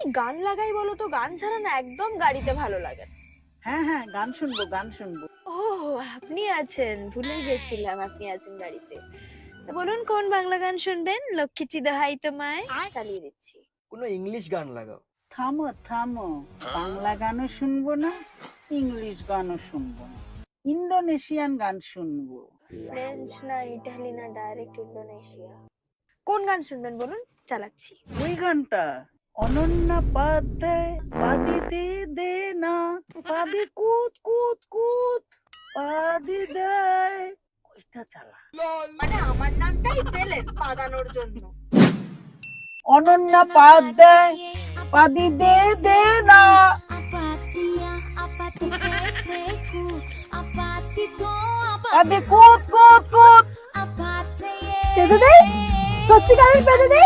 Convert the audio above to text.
কি গান লাগাই বলো তো, গান ছাড়া না একদম গাড়িতে ভালো লাগে না। হ্যাঁ হ্যাঁ, গান শুনবো গান শুনবো। ও, আপনি আছেন, ভুলে গেছিলাম আপনি আছেন গাড়িতে। তা বলুন কোন বাংলা গান শুনবেন? লক্ষ্মীটি দোহাই তোমায় চালিয়ে দিচ্ছি। কোনো ইংলিশ গান লাগাও। থামো থামো, বাংলা গানও শুনবো না, ইংলিশ গানও শুনবো না, ইন্দোনেশিয়ান গান শুনবো। ফ্রেঞ্চ না ইটালি না ডাইরেক্ট ইন্দোনেশিয়া। কোন গান শুনবেন বলুন, চালাচ্ছি। ওই গানটা, অনন্যা পাদ দেয় পাদি দে দে না, পাদি কুত কুত কুত পাদি দেয়, ওইটা চালা। মানে আমার নামটাই পেলেন পাদানোর জন্য। অনন্যা পাদ দেয় পাদি দে দে না। পাদি কুত কুত কুত। পেদে দে, সত্যিকারের পেদে দে।